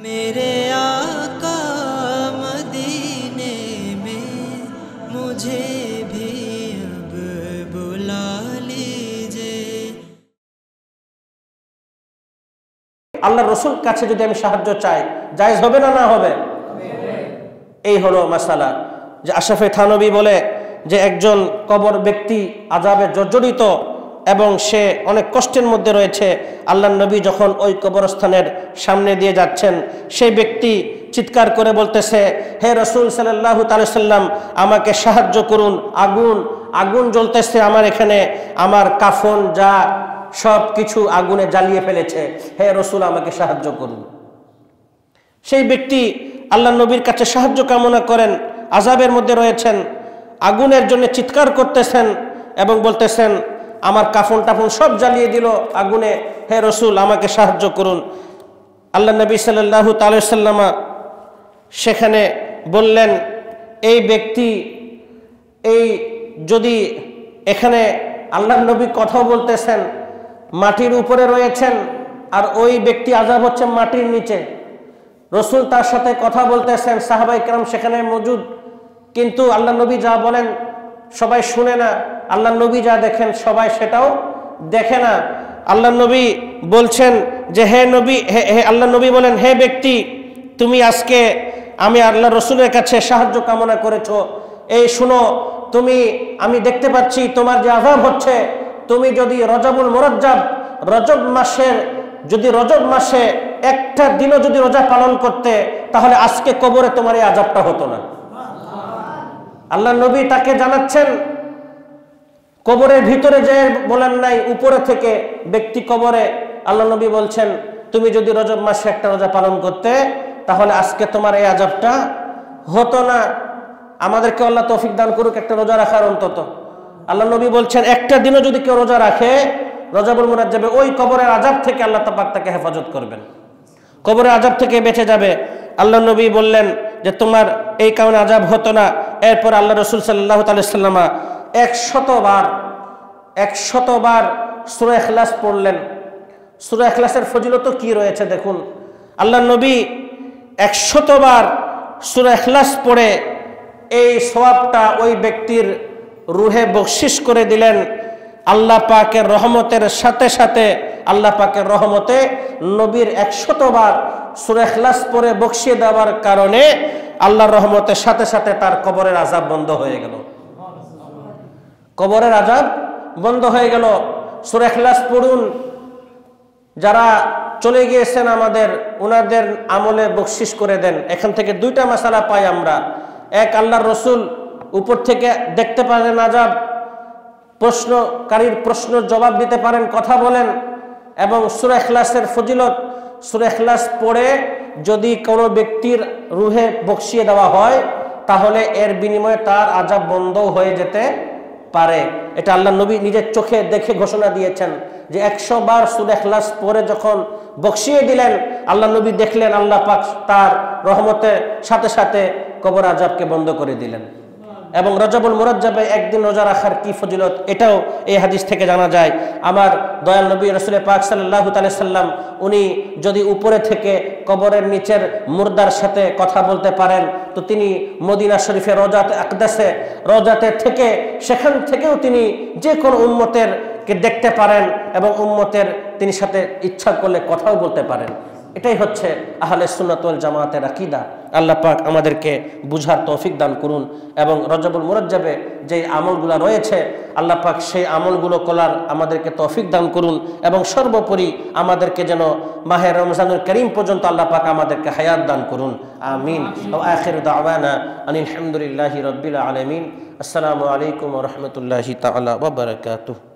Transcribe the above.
मेरे आका मदीने में मुझे भी अब बुला लीजिए। আল্লাহর রাসূল কাছে যদি আমি সাহায্য চাই জায়েজ হবে না, না হবে? এই হলো মাসালা। যে আশরাফে থানবী বলে যে একজন কবর ব্যক্তি আযাবে জর্জরিত এবং সে অনেক কষ্টের মধ্যে রয়েছে। আল্লাহর নবী যখন ওই কবরস্থানের সামনে দিয়ে যাচ্ছেন, সেই ব্যক্তি চিৎকার করে বলতেছে, হে রাসূল সাল্লাল্লাহু তাআলা সাল্লাম, আমাকে সাহায্য করুন, আগুন আগুন জ্বলতেছে আমার এখানে, আমার কাফন যা সব কিছু আগুনে জ্বালিয়ে ফেলেছে, হে রাসূল আমাকে সাহায্য করুন। সেই ব্যক্তি আল্লাহর নবীর কাছে সাহায্য কামনা করেন, আযাবের মধ্যে রয়েছেন, আগুনের জন্য চিৎকার করতেছেন এবং বলতেছেন আমার কাফন টাফন সব জ্বালিয়ে দিল আগুনে, হে রাসূল আমাকে সাহায্য করুন। আল্লাহ নবী সাল্লাল্লাহু তাআলা সাল্লাম সেখানে বললেন, এই ব্যক্তি এই যদি এখানে আল্লাহর নবী কথা বলতেছেন, মাটির উপরে রয়েছেন আর ওই ব্যক্তি আযাব হচ্ছে মাটির নিচে, রাসূল তার সাথে কথা বলতেছেন, সাহাবায়ে কেরাম সেখানে মজুদ, কিন্তু আল্লাহ নবী যা বলেন সবাই শুনে না, আল্লাহ নবী যা দেখেন সবাই সেটাও দেখে না। আল্লাহ নবী বলছেন যে হে নবী, হে আল্লাহ নবী বলেন, হে ব্যক্তি তুমি আজকে আমি আল্লাহ রসুলের কাছে সাহায্য কামনা করেছো, এই শুনো, তুমি আমি দেখতে পাচ্ছি তোমার যে আযাব হচ্ছে, তুমি যদি রজবুল মুরাজ্জাব রজব মাসে একটা দিনও যদি রোজা পালন করতে, তাহলে আজকে কবরে তোমার এই আযাবটা হতো না। আল্লাহ নবী তাকে জানাচ্ছেন, কবরের ভিতরে যে বলেন নাই, উপরে থেকে ব্যক্তি কবরে, আল্লাহ নবী বলছেন তুমি যদি রজব মাসে একটা রোজা পালন করতে, তাহলে আজকে তোমার এই আযাবটা হতো না। আমাদেরকে আল্লাহ তৌফিক দান করুক একটা রোজা রাখার অন্তত। আল্লাহ নবী বলছেন একটা দিনও যদি কেউ রোজা রাখে রজবুল মুরাজ্জাবে, ওই কবরের আযাব থেকে আল্লাহ পাক তাকে হেফাজত করবেন, কবরের আযাব থেকে বেঁচে যাবে। আল্লাহ নবী বললেন যে তোমার এই কারণে আযাব হতো না। এরপর আল্লাহ রাসূল সাল্লাল্লাহু আলাইহি ওয়াসাল্লাম 100 বার সূরা ইখলাস পড়লেন। সূরা ইখলাসের ফজিলত কি রয়েছে দেখুন, আল্লাহ নবী 100 বার সূরা ইখলাস পড়ে এই সওয়াবটা ওই ব্যক্তির রুহে বখশিশ করে দিলেন। আল্লাহ পাকের রহমতের সাথে সাথে আল্লাহ পাকের রহমতে নবীর 100 বার সূরা ইখলাস পড়ে বখশিয়ে দেওয়ার কারণে আল্লাহর রহমতের সাথে সাথে তার কবরের আযাব বন্ধ হয়ে গেল, কবরের আযাব বন্ধ হয়ে গেল। সূরা ইখলাস পড়ুন, যারা চলে গিয়েছেন আমাদের, ওনাদের আমলে বখশিশ করে দেন। এখান থেকে দুইটা মাসালা পাই আমরা, এক, আল্লাহর রাসূল উপর থেকে দেখতে পারেন আযাব, প্রশ্নকারীর প্রশ্নের জবাব দিতে পারেন, কথা বলেন, এবং সূরা ইখলাসের ফজিলত, সূরা ইখলাস পড়ে যদি কোনো ব্যক্তির রুহে বখশিয়ে দেওয়া হয় তাহলে এর বিনিময়ে তার আযাব বন্ধ হয়ে যেতে পারে। এটা আল্লাহ নবী নিজের চোখে দেখে ঘোষণা দিয়েছেন যে 100 বার সূরা ইখলাস পড়ে যখন বখশিয়ে দিলেন, আল্লাহ নবী দেখলেন আল্লাহ পাক তার রহমতের সাথে সাথে কবর আযাবকে বন্ধ করে দিলেন। এবং রজবুল মুরাজ্জাবে একদিন রোজা রাখার কি ফজিলত, এটাও এই হাদিস থেকে জানা যায়। আমার দয়াল নবী রাসূল পাক সাল্লাল্লাহু তাআলা সাল্লাম উনি যদি উপরে থেকে কবরের নিচের মুর্দার সাথে কথা বলতে পারেন, তো তিনি মদিনা শরীফে রওজাতে আকদাসে, রওজাতে থেকে সেখান থেকেও তিনি যে কোনো উম্মতের কে দেখতে পারেন এবং উম্মতের তিনি সাথে ইচ্ছা করলে কথাও বলতে পারেন। এটাই হচ্ছে আহলে সুন্নাত ওয়াল জামাতের আকীদা। আল্লাহ পাক আমাদেরকে বুঝার তৌফিক দান করুন এবং রজবুল মুরাজ্জাবে যে আমলগুলো রয়েছে আল্লাহ পাক সেই আমলগুলো করার আমাদেরকে তৌফিক দান করুন এবং সর্বোপরি আমাদেরকে যেন মাহে রমজানুল কারীম পর্যন্ত আল্লাহ পাক আমাদেরকে হায়াত দান করুন, আমিন। ওয়া আখিরু দাওয়ানা আলহামদুলিল্লাহি রাব্বিল আলামিন। আসসালামু আলাইকুম ওয়া রাহমাতুল্লাহি তাআলা ওয়া বারাকাতুহু।